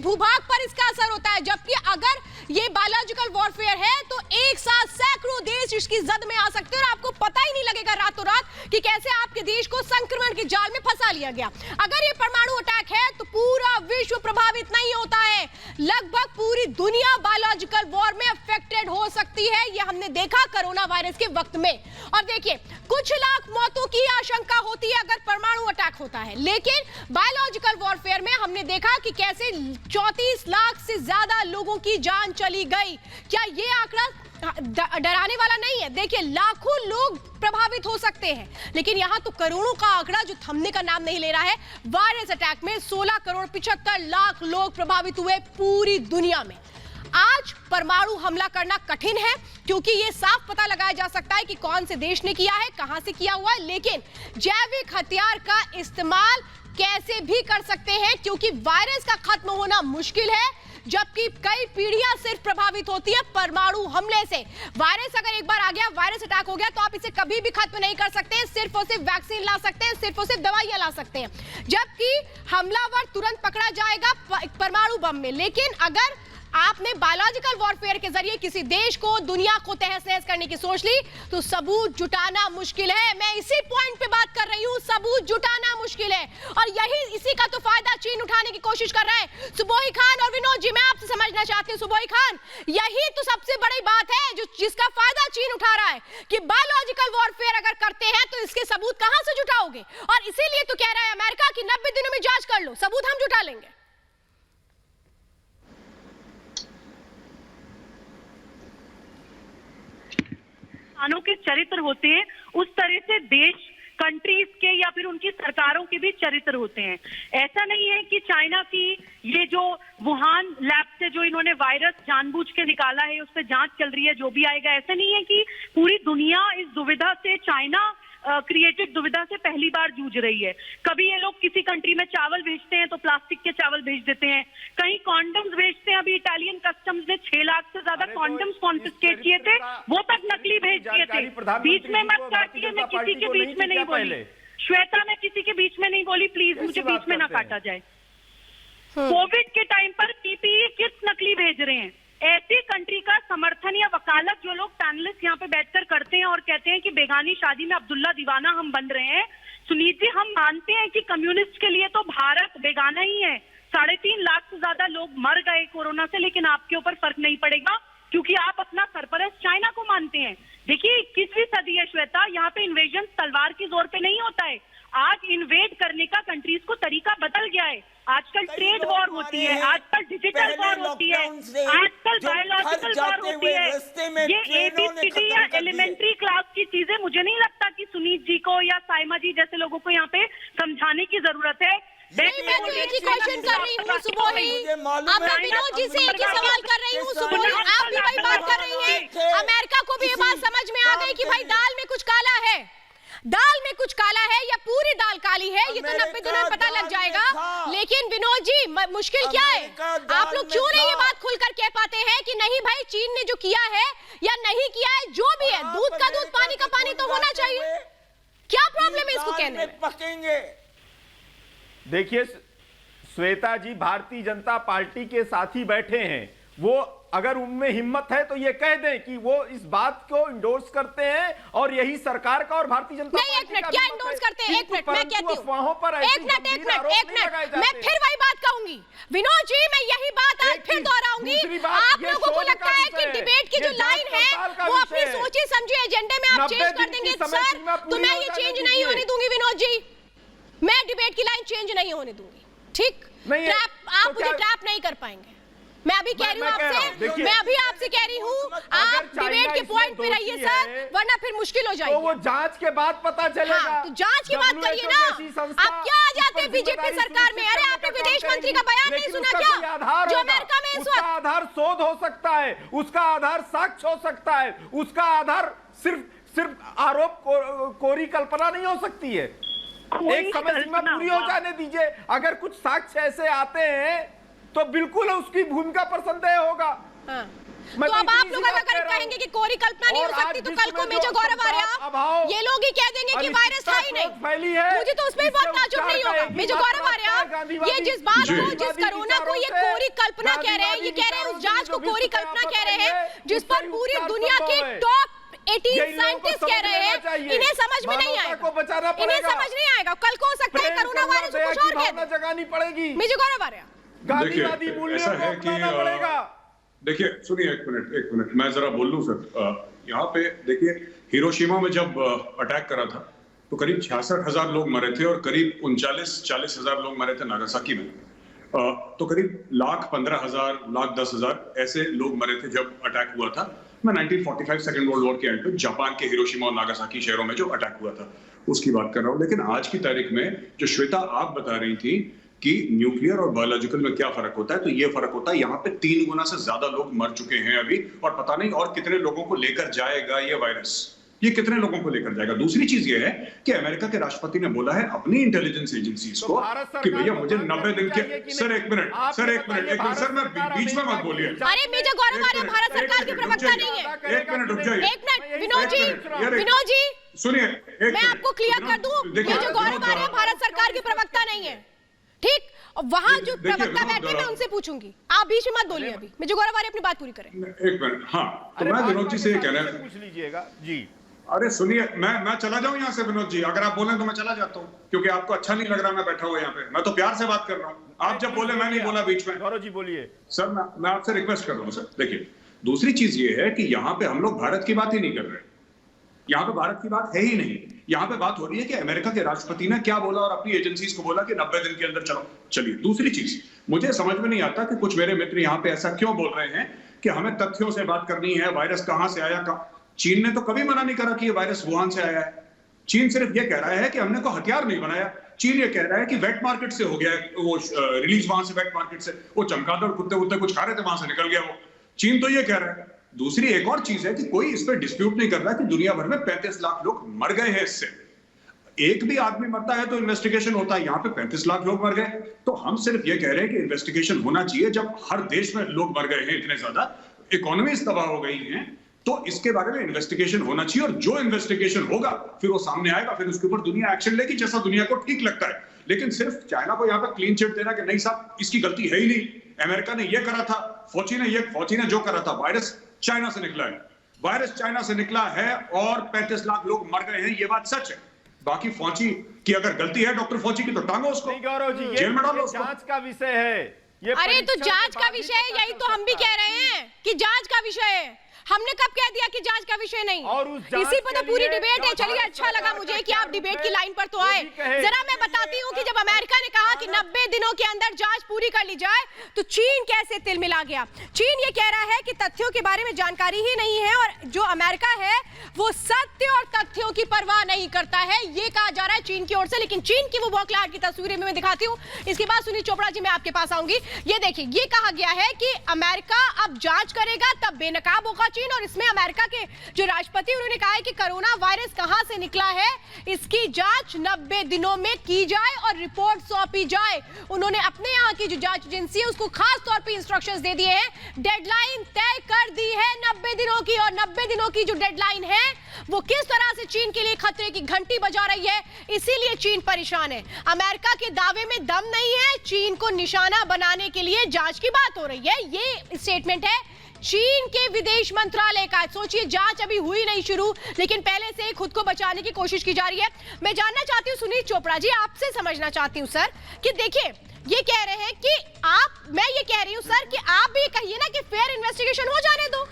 भूभाग पर इसका असर होता है, जबकि अगर ये बायोलॉजिकल वॉरफेयर है तो एक साथ सैकड़ों देश इसकी जद में आ सकते हैं और आपको पता ही नहीं लगेगा रातों रात कि कैसे आपके देश को संक्रमण के जाल में फंसा लिया गया। अगर ये परमाणु अटैक है तो पूरा विश्व प्रभावित नहीं होता है, लगभग पूरी दुनिया बायोलॉजिकल वॉर में अफेक्टेड हो सकती है। ये हमने देखा कोरोना वायरस के वक्त में। और देखिए, कुछ लाख मौतों की आशंका होती है अगर परमाणु अटैक होता है, लेकिन बायोलॉजिकल वॉरफेयर में हमने देखा कि कैसे 34 लाख से ज्यादा लोगों की जान चली गई। क्या ये आंकड़ा डराने वाला नहीं है? देखिए, लाखों लोग प्रभावित हो सकते हैं, लेकिन यहां तो करोड़ों का आंकड़ा जो थमने का नाम नहीं ले रहा है। वायरस अटैक में 16 करोड़ 75 लाख लोग प्रभावित हुए पूरी दुनिया में। आज परमाणु हमला करना कठिन है क्योंकि यह साफ पता लगाया जा सकता है कि कौन से देश ने किया है, कहां से किया हुआ है, लेकिन जैविक हथियार का इस्तेमाल कैसे भी कर सकते हैं क्योंकि वायरस का खत्म होना मुश्किल है, जबकि कई पीढ़ियां सिर्फ प्रभावित होती है परमाणु हमले से। वायरस अगर एक बार आ गया, वायरस अटैक हो गया, तो आप इसे कभी भी खत्म नहीं कर सकते। सिर्फ और सिर्फ वैक्सीन ला सकते हैं, सिर्फ और सिर्फ दवाइयां ला सकते हैं, जबकि हमलावर तुरंत पकड़ा जाएगा परमाणु बम में। लेकिन अगर आपने बायोलॉजिकल वॉरफेयर के जरिए किसी देश को, दुनिया को तहस नहस करने की सोच ली तो सबूत जुटाना मुश्किल है। मैं इसी पॉइंट पे बात कर रही हूं, सबूत जुटाना मुश्किल है, और इसी का तो फायदा चीन उठाने की कोशिश कर रहा है। सुबोही खान और विनोद जी, मैं आपसे समझना चाहती हूं, सुबोही खान, यही तो सबसे बड़ी बात है जिसका फायदा चीन उठा रहा है कि बायोलॉजिकल वॉरफेयर अगर करते हैं तो इसके सबूत कहां से जुटाओगे? और इसीलिए तो कह रहा है अमेरिका की 90 दिनों में जांच कर लो, सबूत हम जुटा लेंगे। इंसानों के चरित्र होते हैं, उस तरह से देश, कंट्रीज के या फिर उनकी सरकारों के भी चरित्र होते हैं। ऐसा नहीं है कि चाइना की ये जो वुहान लैब से जो इन्होंने वायरस जानबूझ के निकाला है उस पर जांच चल रही है, जो भी आएगा। ऐसा नहीं है कि पूरी दुनिया इस दुविधा से, चाइना क्रिएटेड दुविधा से पहली बार जूझ रही है। कभी ये लोग किसी कंट्री में चावल भेजते हैं तो प्लास्टिक के चावल भेज देते हैं, कहीं कॉन्डम्स भेजते हैं। अभी इटालियन कस्टम्स ने 6 लाख से ज्यादा कॉन्डम्स कॉन्फिस्केट किए थे, वो तक नकली भेज दिए थे। बीच में मत काटिए, मैं किसी के बीच में नहीं बोली, श्वेता, मैं किसी के बीच में नहीं बोली, प्लीज मुझे बीच में ना काटा जाए। कोविड के टाइम पर पीपीई किट्स नकली भेज रहे हैं। ऐसी कंट्री का समर्थन या वकालत जो लोग पैनलिस्ट यहाँ पे बैठकर करते हैं और कहते हैं कि बेगानी शादी में अब्दुल्ला दीवाना हम बन रहे हैं। सुनीत जी, हम मानते हैं कि कम्युनिस्ट के लिए तो भारत बेगाना ही है। 3.5 लाख से ज्यादा लोग मर गए कोरोना से, लेकिन आपके ऊपर फर्क नहीं पड़ेगा क्योंकि आप अपना सरपरस्त चाइना को मानते हैं। देखिए, 21वीं सदी है श्वेता, यहाँ पे इन्वेजन तलवार की जोर पे नहीं होता है। आज इन्वेड करने का कंट्रीज को तरीका बदल गया है। आजकल ट्रेड वॉर होती है, आजकल डिजिटल वॉर होती है, आजकल बायोलॉजिकल वॉर होती है। ये एबीसीडी या एलिमेंट्री क्लास की चीजें मुझे नहीं लगता कि सुनीत जी को या साइमा जी जैसे लोगों को यहाँ पे समझाने की जरूरत है। नहीं, मैं तो एक ही क्वेश्चन कर रही हूँ सुबोही, अब मैं विनोद जी से एक ही सवाल कर रही हूँ सुबोही, आप भी वही बात कर रही हैं। अमेरिका को भी ये बात समझ में आ गई कि भाई दाल में कुछ काला है, दाल में कुछ काला है या पूरी दाल काली है, ये तो 90 दिनों में पता लग जाएगा। लेकिन विनोद जी, मुश्किल क्या है? आप लोग क्यों नहीं ये बात खुलकर कह पाते हैं कि नहीं भाई, चीन ने जो किया है या नहीं किया है, जो भी है, दूध का दूध, पानी का पानी तो होना चाहिए। क्या प्रॉब्लम है इसको कहने में? पकेंगे। देखिए श्वेता जी, भारतीय जनता पार्टी के साथी बैठे हैं, वो अगर उनमें हिम्मत है तो ये कह दें कि वो इस बात को इंडोर्स करते हैं और यही सरकार का और भारतीय जनता पार्टी का। एक मिनट, क्या इंडोर्स करते हैं? एक मिनट, मैं कहती हूं, एक मिनट, मैं फिर वही बात कहूंगी विनोद जी, मैं यही बात आज फिर दोहराऊंगी। आप लोगों को लगता है कि डिबेट की जो लाइन है वो अपनी सोची समझी एजेंडे में आप चेंज कर देंगे सर, तो मैं ये चेंज नहीं होने दूंगी विनोद जी, मैं डिबेट की लाइन चेंज नहीं होने दूंगी, ठीक? आप मुझे ट्रैप नहीं कर पाएंगे। मैं अभी कह रही हूँ आपसे, मैं अभी आपसे कह रही हूँ, आप डिबेट के पॉइंट पे रहिए सर, वरना फिर मुश्किल हो जाएगी। तो वो जांच के बाद पता चलेगा। हाँ, तो जांच की बात करिए ना। आप क्या आ जाते हैं बीजेपी सरकार में? अरे आपने विदेश मंत्री का बयान नहीं सुना क्या, जो अमेरिका में इस वक्त? उसका आधार शोध हो सकता है, उसका आधार साक्ष्य हो सकता है, उसका आधार सिर्फ आरोप कोरी कल्पना नहीं हो सकती है। एक समय सीमा पूरी हो जाने दीजिए। अगर कुछ साक्ष्य ऐसे आते हैं तो बिल्कुल उसकी भूमिका पर संदेह होगा। हाँ। तो अब आप लोग अगर कहेंगे कि कोरी कल्पना नहीं हो सकती, तो कल को मेजर गौरव आर्या ये लोग ही कह देंगे कि वायरस था ही नहीं। मुझे तो उसमें बहुत ताज्जुब नहीं होगा। मेजर गौरव आर्या, ये जिस बात को, जिस कोरोना को ये कोरी कल्पना कह रहे हैं, ये कह रहे हैं उस जांच को कोरी कल्पना कह रहे हैं, जिस पर पूरी दुनिया के टॉप 18 साइंटिस्ट कह रहे हैं, इन्हें समझ में नहीं आएगा, इन्हें समझ नहीं आएगा। कल को हो सकता है कोरोना वायरस को कुछ और कहते हैं, जगानी पड़ेगी। मुझे गौरव आ रहा है। गांधीवादी मूल्यों को अपनाना पड़ेगा। देखिए सुनिए, एक मिनट मैं जरा बोल लूं सर। यहाँ पे देखिए, हिरोशिमा में जब अटैक करा था तो करीब 66,000 लोग मरे थे और करीब 39-40,000 लोग मरे थे नागासाकी में। तो करीब 1,15,000 1,10,000 ऐसे लोग मरे थे जब अटैक हुआ था। मैं 1945 सेकेंड वर्ल्ड वॉर के एंड पे जापान के हिरोशिमा और नागासाकी शहरों में जो अटैक हुआ था उसकी बात कर रहा हूँ। लेकिन आज की तारीख में जो श्वेता आप बता रही थी कि न्यूक्लियर और बायोलॉजिकल में क्या फर्क होता है, तो ये फर्क होता है यहाँ पे 3 गुना से ज्यादा लोग मर चुके हैं अभी, और पता नहीं और कितने लोगों को लेकर जाएगा ये वायरस, ये कितने लोगों को लेकर जाएगा। दूसरी चीज ये है कि अमेरिका के राष्ट्रपति ने बोला है अपनी इंटेलिजेंस एजेंसीज को कि भैया मुझे 90 दिन के सर एक मिनट सर मैं बीच में मत बोलिए। अरे मेजर गौरव आर्य भारत सरकार के प्रवक्ता नहीं है। एक मिनट रुक जाइए, एक मिनट विनोद जी सुनिए, मैं आपको क्लियर कर दूं, मेजर गौरव आर्य भारत सरकार के प्रवक्ता नहीं है, ठीक? और वहां जो प्रवक्ता बैठे मैं उनसे पूछूंगी, आप बीच में मत बोलिए। अभी मेजर गौरव आर्य अपनी बात पूरी करें। एक मिनट, हाँ तो मैं विनोद जी से ये कहना पूछ लीजिएगा जी। अरे सुनिए, मैं चला जाऊं यहाँ से विनोद जी? अगर आप बोले तो मैं चला जाता हूँ, क्योंकि आपको अच्छा नहीं लग रहा मैं बैठा हुआ यहाँ पे। मैं तो प्यार से बात कर रहा हूँ, आप जब बोले मैं नहीं बोला बीच में। गौरव जी बोलिए। सर मैं आपसे रिक्वेस्ट कर रहा हूँ सर। देखिए दूसरी चीज ये है कि यहाँ पे हम लोग भारत की बात ही नहीं कर रहे, यहाँ पे भारत की बात है ही नहीं। यहाँ पे बात हो रही है कि अमेरिका के राष्ट्रपति ने क्या बोला और अपनी एजेंसीज को बोला कि 90 दिन के अंदर चलिए। दूसरी चीज मुझे समझ में नहीं आता कि कुछ मेरे मित्र यहाँ पे ऐसा क्यों बोल रहे हैं कि हमें तथ्यों से बात करनी है, वायरस कहां से आया। चीन ने तो कभी मना नहीं करा कि ये वायरस वुहान से आया है। चीन सिर्फ ये कह रहा है कि हमने कोई हथियार नहीं बनाया। चीन ये कह रहा है कि वेट मार्केट से हो गया है, वो रिलीज वहां से, वेट मार्केट से वो चमगादड़ कुत्ते कुछ खा रहे थे, वहां से निकल गया वो। चीन तो ये कह रहा है। दूसरी एक और चीज है कि कोई इस पर डिस्प्यूट नहीं कर रहा कि दुनिया भर में 35 लाख लोग मर गए हैं इससे। एक भी आदमी मरता है तो इन्वेस्टिगेशन होता है, यहाँ पे 35 लाख लोग मर गए। तो हम सिर्फ ये कह रहे हैं कि इन्वेस्टिगेशन होना चाहिए। जब हर देश में लोग मर गए हैं इतने ज्यादा, इकोनॉमीज तबाह हो गई हैं, तो इसके बारे में इन्वेस्टिगेशन होना चाहिए। और जो इन्वेस्टिगेशन होगा फिर वो सामने आएगा, फिर उसके ऊपर दुनिया एक्शन लेगी जैसा दुनिया को ठीक लगता है। लेकिन सिर्फ चाइना को यहाँ पे क्लीन चिट देना कि नहीं साहब इसकी गलती है ही नहीं, अमेरिका ने ये करा था, फौची ने जो करा था, वायरस चाइना से निकला है, वायरस चाइना से निकला है और 35 लाख लोग मर गए हैं, ये बात सच है। बाकी फौची की अगर गलती है, डॉक्टर फौची की, तो टांगो उसको, गौरव जी जेल में डालो उसको। जांच का विषय है ये। अरे तो जांच का विषय है, यही तो हम भी कह रहे हैं कि जांच का विषय है। हमने कब कह दिया कि जांच का विषय नहीं? और इसी पर तो पूरी डिबेट है। चलिए अच्छा लगा मुझे कि आप डिबेट की लाइन पर तो आए। जरा मैं बताती हूँ कि जब अमेरिका ने कहा कि 90 दिनों के अंदर जांच पूरी कर ली जाए, तो चीन कैसे तिलमिला गया। चीन ये कह रहा है कि तथ्यों के बारे में जानकारी ही नहीं है, और जो अमेरिका है वो सत्य और तथ्यों की परवाह नहीं करता है, ये कहा जा रहा है चीन की ओर से। लेकिन चीन की वो बौखलाहट की तस्वीरें मैं दिखाती हूँ। इसके बाद सुनील चोपड़ा जी मैं आपके पास आऊंगी। ये देखिए, ये कहा गया है कि अमेरिका अब जांच करेगा तब बेनकाब होगा चीन। और इसमें अमेरिका के जो राष्ट्रपति उन्होंने कहा है कि कोरोना वायरस कहां से निकला है इसकी जांच 90 दिनों में की जाए और रिपोर्ट सौंपी जाए। उन्होंने अपने यहां की जो जांच एजेंसी है उसको खास तौर पे इंस्ट्रक्शंस दे दिए हैं, डेडलाइन तय कर दी है 90 दिनों की। और 90 दिनों की जो डेडलाइन है वो किस तरह से चीन के लिए खतरे की घंटी बजा रही है, इसीलिए चीन परेशान है। अमेरिका के दावे में दम नहीं है, चीन को निशाना बनाने के लिए जांच की बात हो रही है। ये स्टेटमेंट है चीन के विदेश मंत्रालय का। सोचिए, जांच अभी हुई नहीं शुरू, लेकिन पहले से ही खुद को बचाने की कोशिश की जा रही है। मैं जानना चाहती हूँ सुनील चोपड़ा जी, आपसे समझना चाहती हूँ सर कि देखिए ये कह रहे हैं कि मैं ये कह रही हूँ सर कि आप भी कहिए ना कि फेयर इन्वेस्टिगेशन हो जाने दो।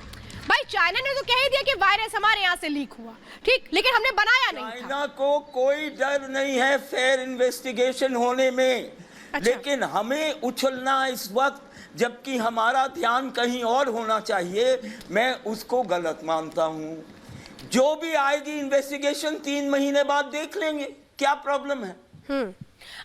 भाई चाइना ने तो कह ही दिया कि वायरस हमारे यहाँ से लीक हुआ, ठीक, लेकिन हमने बनाया नहीं था। चाइना को कोई डर नहीं है फेयर इन्वेस्टिगेशन होने में। अच्छा। लेकिन हमें उछलना इस वक्त जबकि हमारा ध्यान कहीं और होना चाहिए, मैं उसको गलत मानता हूं। जो भी आएगी इन्वेस्टिगेशन 3 महीने बाद देख लेंगे, क्या प्रॉब्लम है।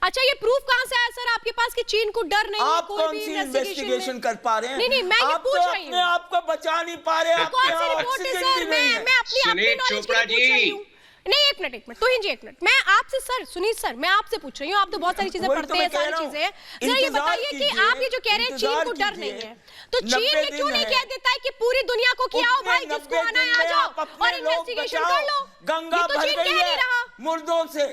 अच्छा, ये प्रूफ कहां से आया सर आपके पास कि चीन को डर नहीं है? आप कौन सी इन्वेस्टिगेशन कर पा रहे हैं? नहीं, मैं ये पूछ रही हूं। आप तो बचा नहीं पा रहे। कौन सी रिपोर्ट है सर? मैं अपनी नॉलेज के लिए पूछ रही हूं। नहीं, एक मिनट तो जी, एक मिनट मैं आपसे सर सुनील सर मैं आपसे पूछ रही हूँ। आप तो बहुत सारी चीजें पढ़ते हैं, सारी चीजें हैं। जरा ये बताइए कि आप ये जो कह रहे हैं चीन को डर नहीं है, तो चीन ये क्यों नहीं कह देता है कि पूरी दुनिया को कि आओ भाई जिसको आना है आ जाओ और इन्वेस्टिगेशन कर लो। गंगा भर गई है मुर्दों से।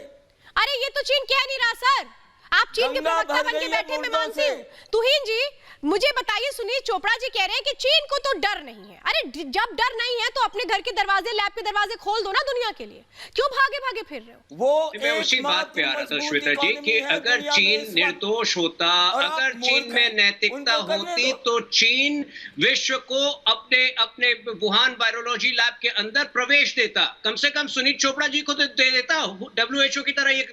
अरे ये तो चीन कह नहीं रहा सर। आप चीन के गंगा प्रवक्ता भर बन के गई है बैठे, मैं मुर्दों मानती से। हूँ। तुहिन जी मुझे बताइए, सुनील चोपड़ा जी कह रहे हैं कि चीन को तो डर नहीं है। अरे जब डर नहीं है तो अपने घर के दरवाजे, लैब के दरवाजे खोल दो ना दुनिया के लिए, क्यों भागे भागे फिर रहे हो? वो मैं उसी बात पे आ रहा था श्वेता जी कि अगर चीन निर्दोष होता, अगर चीन में नैतिकता होती तो चीन विश्व को अपने अपने वुहान वायरोलॉजी लैब के अंदर प्रवेश देता, कम से कम सुनील चोपड़ा जी को दे देता, WHO की तरह ये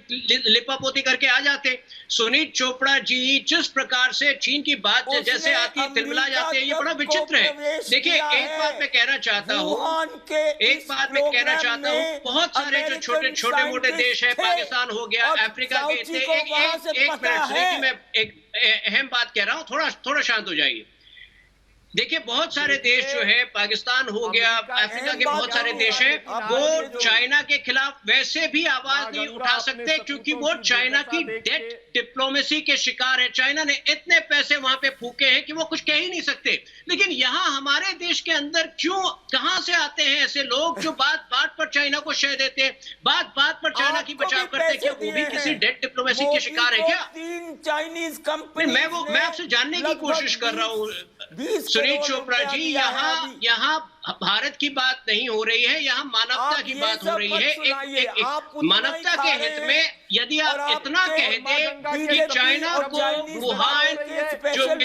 लिपापोती करके आ जाते। सुनील चोपड़ा जी जिस प्रकार से चीन की बात जैसे आती है तिलमिला जाते हैं, ये बड़ा विचित्र है। देखिए एक बात मैं कहना चाहता हूँ, बहुत सारे जो छोटे छोटे मोटे देश है, पाकिस्तान हो गया, अफ्रीका के, एक मिनट सुनिए, मैं एक अहम बात कह रहा हूँ, थोड़ा शांत हो जाइए। देखिए बहुत सारे देश जो है, पाकिस्तान हो गया, अफ्रीका के बहुत सारे देश हैं, वो चाइना के खिलाफ वैसे भी आवाज नहीं उठा सकते क्योंकि वो चाइना की डेट डिप्लोमेसी के शिकार है। चाइना ने इतने पैसे वहां पे फूके हैं कि वो कुछ कह ही नहीं सकते। लेकिन यहाँ हमारे देश के अंदर क्यों, कहां से आते हैं ऐसे लोग जो बात बात पर चाइना को शय देते हैं, बात बात पर चाइना की बचाव करते हैं? क्या वो भी किसी डेट डिप्लोमेसी के शिकार है क्या? 3 चाइनीज कंपनी, मैं आपसे जानने की कोशिश कर रहा हूँ सुनील चोपड़ा जी, यहाँ भारत की बात नहीं हो रही है, यहाँ मानवता की बात हो रही है। एक मानवता के हित में यदि आप इतना कह दें कि चाइना को वुहान इंडिपेंडेंट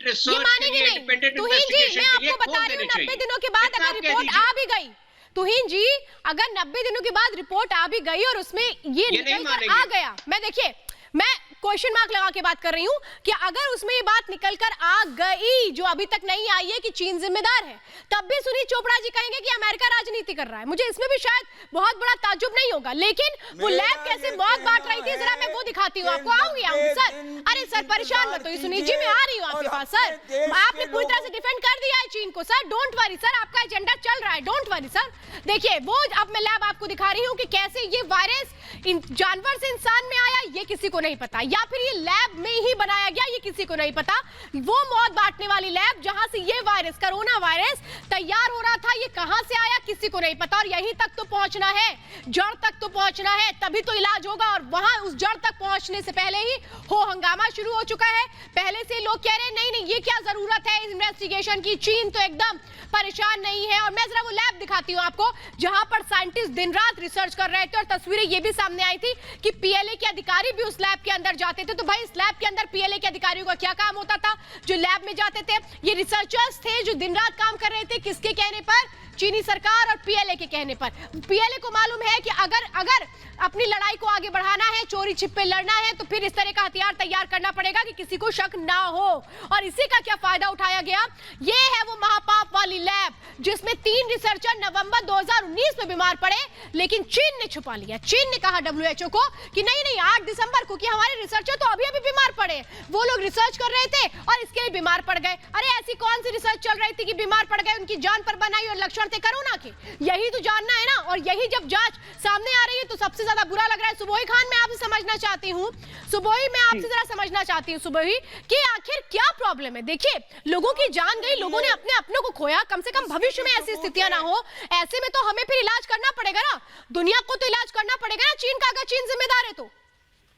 रिसर्च के लिए, इंडिपेंडेंट इन्वेस्टिगेशन के लिए खोल देने चाहिए। 90 दिनों के बाद अगर रिपोर्ट आ भी गई, तुहिन जी अगर 90 दिनों के बाद रिपोर्ट आ भी गई और उसमें ये निकल कर आ गया, मैं देखिए मैं क्वेश्चन मार्क लगा के बात कर रही हूं कि अगर उसमें ये बात निकलकर आ गई जो अभी तक नहीं आई है कि चीन जिम्मेदार है, तब भी सुनील चोपड़ा जी कहेंगे कि अमेरिका राजनीति कर रहा है। मुझे इसमें भी शायद बहुत बड़ा ताज्जुब नहीं होगा, लेकिन वो लैब कैसे मौत बांट रही थी, जरा मैं वो दिखाती हूँ आपको। आऊंगी सर, अरे सर परेशान मत होइए सुनील जी, मैं आ रही हूँ आपके पास। सर आपने पूरी तरह से डिफेंड कर दिया है चीन को सर, डोंट वरी सर, आपका एजेंडा चल रहा है, डोंट वरी सर। देखिए वो अब मैं लैब आपको दिखा रही हूँ कि कैसे ये वायरस जानवर से इंसान में आया, ये किसी को नहीं पता, या फिर ये लैब में ही बनाया गया, ये किसी को नहीं पता। वो मौत बांटने वाली लैब जहां से ये वायरस, कोरोना वायरस तैयार हो रहा था, ये कहां से आया किसी को नहीं पता। और यहीं तक तो पहुंचना है, जड़ तक तो पहुंचना है, तभी तो इलाज होगा। और वहां उस जड़ तक पहुंचने से पहले ही हो हंगामा शुरू हो चुका है। पहले से लोग कह रहे हैं नहीं नहीं ये क्या जरूरत है इन्वेस्टिगेशन की, चीन तो एकदम परेशान नहीं है। और मैं जरा वो लैब दिखाती हूं आपको जहां पर साइंटिस्ट दिन रात रिसर्च कर रहे थे, और तस्वीरें ये भी सामने आई थी कि पीएलए के अधिकारी भी उस लैब के अंदर जाते थे। तो भाई इस लैब के अंदर पीएलए के अधिकारियों का क्या काम होता था जो लैब में जाते थे? ये रिसर्चर्स थे जो दिन रात काम कर रहे थे, किसके कहने पर? चीनी सरकार और पीएलए के कहने पर। पीएलए को मालूम है कि अगर अपनी लड़ाई को आगे बढ़ाना है, चोरी छिपे लड़ना है, तो फिर इस तरह का हथियार तैयार करना पड़ेगा कि किसी को शक ना हो। और इसी का क्या फायदा उठाया गया? ये है वो महापाप वाली लैब जिसमें 3 रिसर्चर नवंबर 2019 में बीमार पड़े, लेकिन चीन ने छुपा लिया। चीन ने कहा WHO को कि नहीं नहीं 8 दिसंबर को कि हमारे रिसर्चर तो अभी बीमार पड़े, वो लोग रिसर्च कर रहे थे और इसके लिए बीमार पड़ गए। अरे ऐसी कौन सी रिसर्च चल रही थी कि बीमार पड़ गए, उनकी जान पर बनाई और लक्षण थे कोरोना के? यही तो जानना है ना। और यही जब जांच सामने आ रही है तो सबसे ज्यादा बुरा लग रहा है। सुबोही खान, मैं आपसे समझना चाहती हूँ, सुबोही मैं आपसे जरा समझना चाहती हूँ सुबोही कि आखिर क्या प्रॉब्लम है? देखिए लोगों की जान गई, लोगों ने अपने अपनों को खोया, कम से कम भविष्य में ऐसी स्थितियां ना हो। ऐसे में तो हमें फिर इलाज करना पड़ेगा ना, दुनिया को तो इलाज करना पड़ेगा ना चीन का, अगर चीन जिम्मेदार है तो।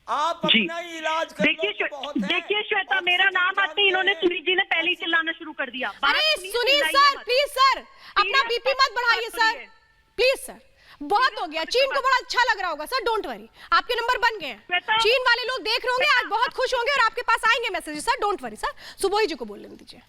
आप अपना इलाज कर लो। देखिए श्वेता, मेरा नाम आते ही इन्होंने सुनील जी ने पहले ही चिल्लाना शुरू कर दिया। अरे सुनील सर प्लीज सर, अपना बीपी मत बढ़ाइए सर, प्लीज सर, बहुत हो गया। चीन को बड़ा अच्छा लग रहा होगा सर, डोंट वरी, आपके नंबर बन गए हैं। चीन वाले लोग देख रहे होंगे, आज बहुत खुश होंगे और आपके पास आएंगे message sir, don't worry sir. Subohi ji को बोलने दीजिए।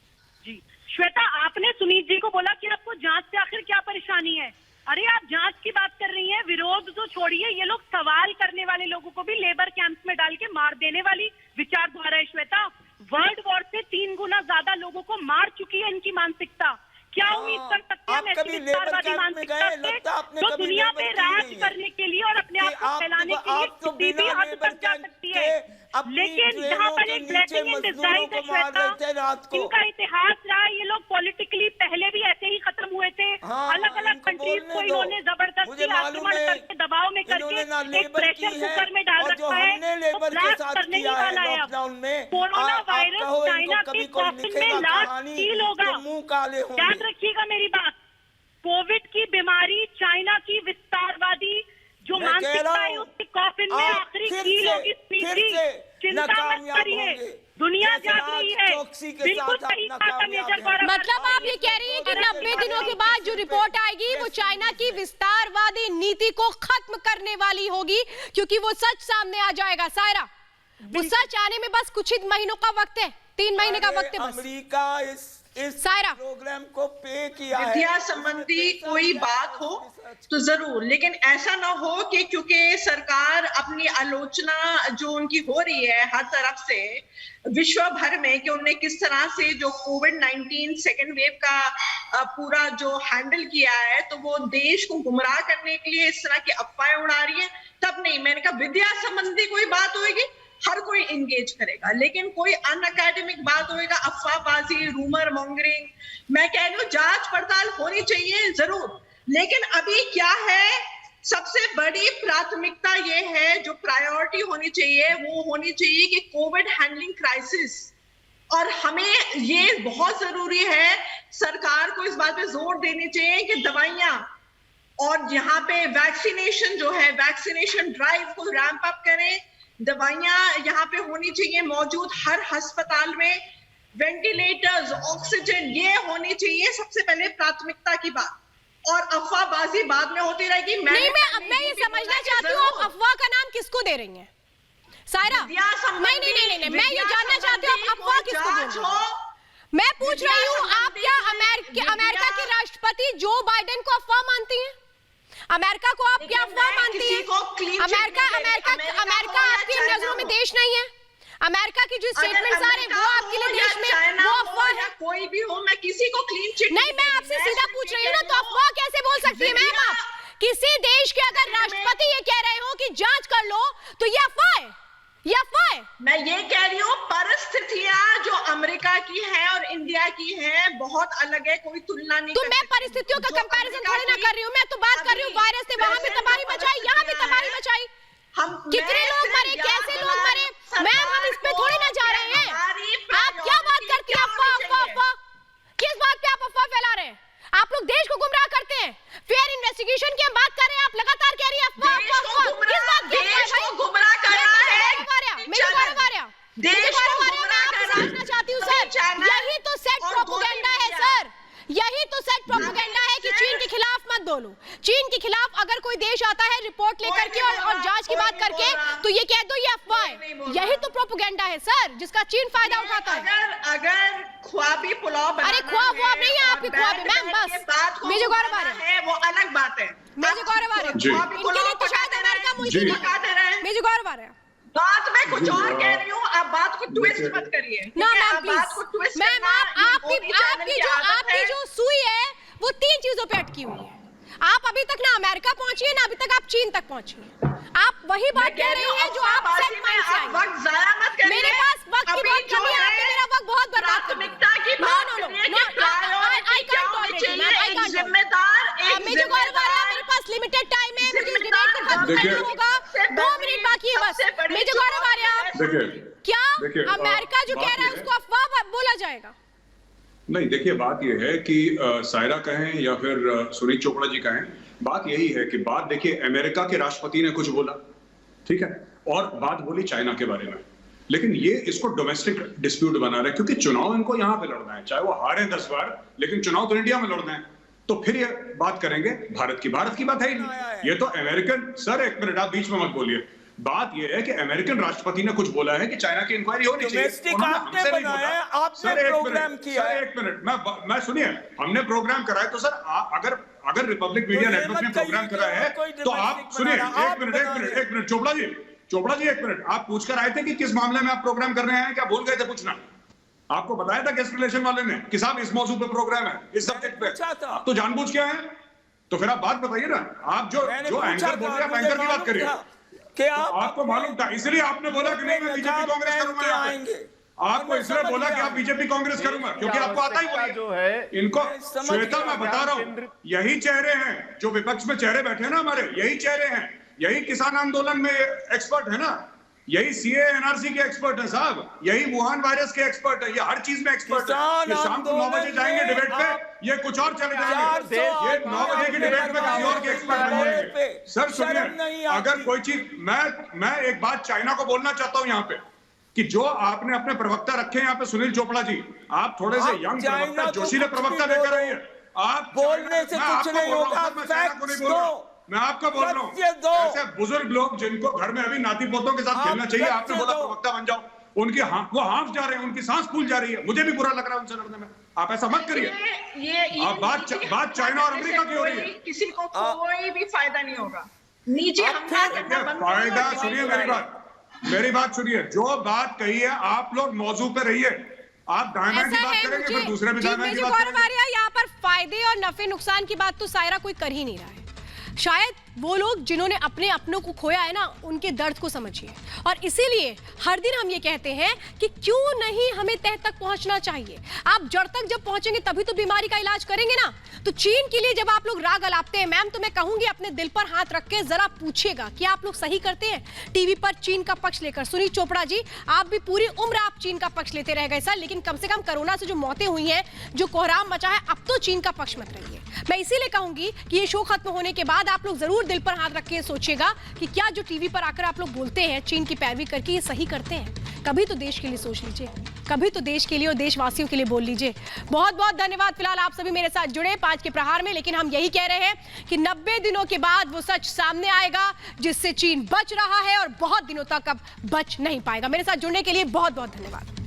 जी श्वेता, आपने सुनील जी को बोला कि आपको जांच से आखिर क्या परेशानी है? अरे आप जांच की बात कर रही हैं, विरोध तो छोड़िए, ये लोग सवाल करने वाले लोगों को भी लेबर कैंप्स में डाल के मार देने वाली विचारधारा है श्वेता। वर्ल्ड वॉर से 3 गुना ज्यादा लोगों को मार चुकी है इनकी मानसिकता। क्या उम्मीद कर सकते हैं ऐसी विस्तारवादी मानसिकता से तो दुनिया पे राज करने के लिए और अपने आप को फैलाने के लिए किसी भी हद तक जा सकती है। लेकिन जहाँ पर एक ब्लेसिंग इन डिस्गाइज है श्वेता, इनका इतिहास रहा है, ये लोग पॉलिटिकली पहले भी ऐसे ही खत्म हुए थे। अलग अलग कंट्रीज को इन्होंने जबरदस्ती आक्रमण करके दबाव में करके एक प्रेशर कुकर में डाल रखा है, तो ब्लास्ट करने ही वाला है। अब कोरोना वायरस चाइना के कॉफिन में लास्ट सील होगा, ध्यान रखिएगा मेरी बात। कोविड की बीमारी चाइना की विस्तारवादी जो मैं कह रहा मानसिकता है हूं, उसके कॉफिन में आप आखिरी फिर कील से- होगी फिर स्पीची। से चिंता मत नाकामयाब करिए, होंगे। दुनिया जैसे जाग आज रही है। चौकसी के बिल्कुल साथ आप सही कहा नाकामयाब मेजर हैं। गौरव। मतलब आप ये कह रही हैं कि 90 दिनों के बाद जो रिपोर्ट आएगी वो चाइना की विस्तारवादी नीति को खत्म करने वाली होगी, क्योंकि वो सच सामने आ जाएगा। सायरा, वो सच आने में बस कुछ ही महीनों का वक्त है, 3 महीने का वक्त है बस। अमेरिका इस सायरा, प्रोग्राम को पे किया है। विद्या संबंधी कोई बात हो तो जरूर, लेकिन ऐसा ना हो कि क्योंकि सरकार अपनी आलोचना जो उनकी हो रही है हर तरफ से विश्व भर में कि उन्होंने किस तरह से जो कोविड-19 सेकेंड वेव का पूरा जो हैंडल किया है, तो वो देश को गुमराह करने के लिए इस तरह की अफवाहें उड़ा रही है, तब नहीं। मैंने कहा विद्या संबंधी कोई बात होगी, हर कोई इंगेज करेगा, लेकिन कोई अनअकैडमिक बात होएगा, अफवाहबाजी, रूमर मॉन्गरिंग, मैं कह रही हूँ जांच पड़ताल होनी चाहिए जरूर, लेकिन अभी क्या है, सबसे बड़ी प्राथमिकता ये है, जो प्रायोरिटी होनी चाहिए वो होनी चाहिए कि कोविड हैंडलिंग क्राइसिस, और हमें ये बहुत जरूरी है, सरकार को इस बात पे जोर देनी चाहिए कि दवाइयां और यहाँ पे वैक्सीनेशन जो है, वैक्सीनेशन ड्राइव को रैंप अप करें, दवाइयां यहाँ पे होनी चाहिए मौजूद हर अस्पताल में, वेंटिलेटर्स, ऑक्सीजन, ये होनी चाहिए सबसे पहले प्राथमिकता की बात, और अफवाहबाजी बाद में होती रहेगी। नहीं, मैं ये समझना चाहती हूँ आप अफवाह का नाम किसको दे रही हैं सायरा? नहीं, मैं ये जानना चाहती हूँ आप अफवाह किसको दे रही हैं? मैं पूछ रही हूँ, आप क्या अमेरिका के राष्ट्रपति जो बाइडेन को अफवाह मानती हैं? अमेरिका को आप क्या अफवाह मानती हैं? अमेरिका आपकी नजरों में देश नहीं है? अमेरिका की जो स्टेटमेंट्स आ रहे हैं वो आपके लिए देश में वो अफवाह है? कोई भी हो, मैं किसी को क्लीन चिट नहीं, मैं आपसे सीधा पूछ रही हूँ ना, तो अफवाह कैसे बोल सकती है मैम आप? किसी देश के अगर राष्ट्रपति ये कह रहे हो कि जांच कर लो, तो ये अफवाह है, ये अफवाह है। मैं ये कह रही हूँ परिस्थितियां जो अमेरिका की है और इंडिया की है बहुत अलग है, कोई तुलना नहीं। तो मैं परिस्थितियों का कंपैरिजन थोड़ी ना कर रही हूँ, मैं तो बात कर रही हूँ वायरस से वहां भी तबाही मचाई, यहाँ भी तबाही मचाई, कितने लोग मरे, कैसे लोग मरे, मैम हम इस पे थोड़ी ना जा रहे हैं। आप क्या बात करती हैं? अफवाह, किस बात पे आप अफवाह फैला रहे हैं? आप लोग देश को गुमराह करते हैं। फेयर इन्वेस्टिगेशन की हम बात कर रहे हैं, आप लगातार कह रही हैं अफवाह, किस बात की अफवाह? गुमराह कर रहा है, समझना चाहती हूँ सर, यही तो सेट प्रोपेगेंडा है सर, यही तो सेट प्रोपेगेंडा है कि चीन के खिलाफ मत बोलो। चीन के खिलाफ अगर कोई देश आता है रिपोर्ट लेकर के और जांच की बात करके, तो ये कह दो ये अफवाह है, यही तो प्रोपेगेंडा है सर, जिसका चीन फायदा उठाता है। अगर ख्वाबी पुलाव, अरे ख्वाब वो नहीं है आपकी ख्वाब, मैम बस मेजर गौरव आ रहा है, वो अलग बात है, मेजर गौरव आ रहा है, इनके लिए तो शायद अमेरिका मुझे मेजर गौरव आ रहा है। बात में कुछ और कह रही हूँ, आप बात को ट्विस्ट मत करिए ना मैम प्लीज। मैम आपकी जो सुई है वो 3 चीजों पे अटकी हुई है। आप अभी तक ना अमेरिका पहुंची है, ना अभी तक आप चीन तक पहुंची है। आप वही बात कह रही हैं जो आप सेट माइंड से आई। वक्त जाया मत करिए, मेरे पास वक्त की बात कमी है, आपने मेरा वक्त बहुत बर्बाद कर दिया। प्राथमिकता की बात करिए कि प्रायोरिटी क्या होनी चाहिए, एक जिम्मेदार, एक मेरे पास लिमिटेड टाइम है, मुझे डिबेट को खत्म करना होगा, 2 मिनट बाकी है बस। मेजर गौरव आ रहा है, क्या अमेरिका जो कह रहा है उसको अफवाह बोला जाएगा? नहीं, देखिए बात यह है कि सायरा कहें या फिर सुनील चोपड़ा जी कहें, बात यही है कि बात देखिए अमेरिका के राष्ट्रपति ने कुछ बोला, ठीक है, और बात बोली चाइना के बारे में, लेकिन ये इसको डोमेस्टिक डिस्प्यूट बना रहे हैं, क्योंकि चुनाव इनको यहाँ पे लड़ना है, चाहे वो हारे 10 बार, लेकिन चुनाव तो इंडिया में लड़ना है, तो फिर ये बात करेंगे भारत की बात है ही नहीं। ये तो अमेरिकन, सर एक मिनट आप बीच में मत बोलिए, बात यह है कि अमेरिकन राष्ट्रपति ने कुछ बोला है कि चाइना की इंक्वायरी होनी चाहिए। एक मिनट, मैं सुनिए, हमने प्रोग्राम करा है, तो सर अगर रिपब्लिक मीडिया नेटवर्क ने प्रोग्राम करा है तो आप सुनिए, एक मिनट चोपड़ा जी एक मिनट, आप पूछ कर आए थे कि किस मामले में आप प्रोग्राम कर रहे हैं, क्या भूल गए थे पूछना? आपको बताया था गेस्ट रिलेशन वाले ने कि साहब इस मौजूद पे प्रोग्राम है, इस सब्जेक्ट पे, आप तो जानबूझ के आए, तो फिर आप बात बताइए ना, आप जो एंकर बोल रहे हैं, आप एंकर की बात करिए, तो आपको मालूम था, इसलिए आपने बोला कि नहीं मैं बीजेपी कांग्रेस करूंगा, आपको इसलिए बोला कि आप बीजेपी कांग्रेस करूंगा, क्योंकि आपको आता ही जो है इनको। श्वेता मैं बता रहा हूं, यही चेहरे हैं जो विपक्ष में चेहरे बैठे हैं ना हमारे, यही चेहरे हैं, यही किसान आंदोलन में एक्सपर्ट है ना, यही सीए एनआरसी के एक्सपर्ट है साहब, यही वुहान वायरस के एक्सपर्ट है, ये हर चीज में एक्सपर्ट है। ये शाम को 9 बजे जाएंगे डिबेट पे, ये कुछ और चले जाएंगे, ये 9 बजे की डिबेट में किसी और के एक्सपर्ट बन जाएंगे। सर सुनिए, अगर कोई चीज मैं एक बात चाइना को बोलना चाहता हूँ यहाँ पे, कि जो आपने अपने प्रवक्ता रखे यहाँ पे सुनील चोपड़ा जी, आप थोड़े से यंग प्रवक्ता, जोशीले प्रवक्ता लेकर आइए। आप बोलने से कुछ नहीं होगा, फैक्ट्स दो। मैं आपको बोल रहा हूँ, ऐसे बुजुर्ग लोग जिनको घर में अभी नाती पोतों के साथ खेलना चाहिए, आपने बोला प्रवक्ता बन जाओ, उनकी वो हाफ जा रहे हैं, उनकी सांस फूल जा रही है, मुझे भी बुरा लग रहा है उनसे लड़ने में। आप ऐसा मत करिए। अब बात चाइना और अमेरिका की हो रही है, किसी को कोई भी फायदा नहीं होगा। नीचे फायदा सुनिए मेरी बात सुनिए, जो बात कही है आप लोग मौजू पे रहिए। आप दायना की बात करेंगे फिर दूसरे भी दायना की बात करेंगे। यहाँ पर फायदे और नफे नुकसान की बात तो सायरा कोई कर ही नहीं रहा है। शायद वो लोग जिन्होंने अपने अपनों को खोया है ना, उनके दर्द को समझिए। और इसीलिए हर दिन हम ये कहते हैं कि क्यों नहीं हमें तह तक पहुंचना चाहिए। आप जड़ तक जब पहुंचेंगे तभी तो बीमारी का इलाज करेंगे ना। तो चीन के लिए जब आप लोग राग अलापते हैं मैम, तो मैं कहूंगी अपने दिल पर हाथ रख के जरा पूछिएगा कि आप लोग सही करते हैं टीवी पर चीन का पक्ष लेकर। सुनील चोपड़ा जी, आप भी पूरी उम्र आप चीन का पक्ष लेते रह गए सर, लेकिन कम से कम कोरोना से जो मौतें हुई हैं, जो कोहराम मचा है, अब तो चीन का पक्ष मत रहिए। मैं इसीलिए कहूंगी कि ये शो खत्म होने के बाद आप लोग जरूर दिल पर हाथ रख के सोचिएगा कि क्या जो टीवी पर आकर आप लोग बोलते हैं चीन की पैरवी करके, ये सही करते हैं। कभी तो देश के लिए सोच लीजिए, कभी तो देश के लिए और देशवासियों के लिए बोल लीजिए। बहुत बहुत धन्यवाद फिलहाल आप सभी मेरे साथ जुड़े 5 के प्रहार में। लेकिन हम यही कह रहे हैं कि 90 दिनों के बाद वो सच सामने आएगा जिससे चीन बच रहा है और बहुत दिनों तक अब बच नहीं पाएगा। मेरे साथ जुड़ने के लिए बहुत बहुत धन्यवाद।